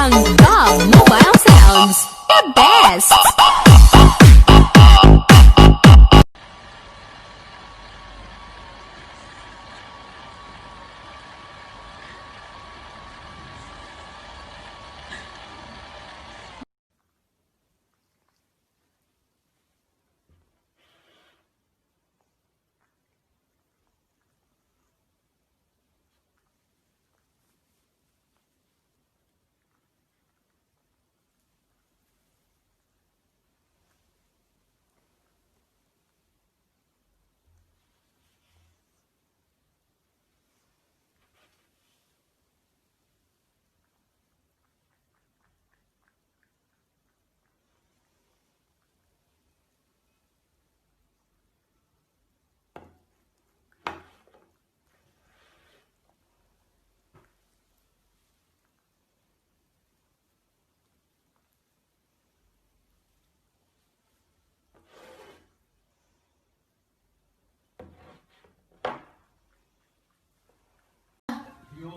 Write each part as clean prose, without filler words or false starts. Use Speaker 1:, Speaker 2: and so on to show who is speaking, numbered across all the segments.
Speaker 1: Dog Mobile Sounds, the best.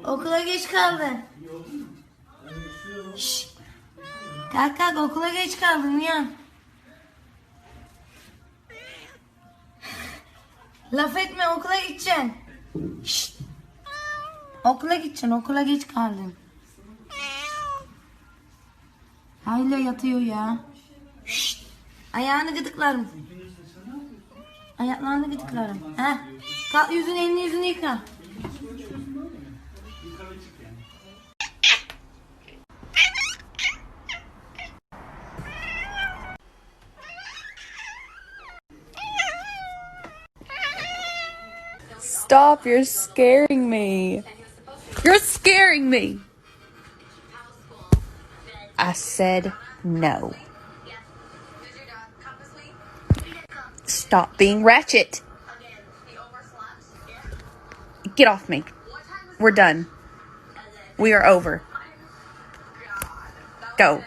Speaker 2: Okula geç kaldın. Şşş. Kalk okula geç kaldın ya. Laf etme, okula gideceksin. Şşş. Okula gideceksin, okula geç kaldın. Hala yatıyor ya. Şşş. Ayağını gıdıklarım. Ayaklarını gıdıklarım. Heh. Kalk, elini yüzünü yıka.
Speaker 3: Stop, you're scaring me. You're scaring me. I said no. Stop being ratchet. Get off me. We're done. We are over. Go.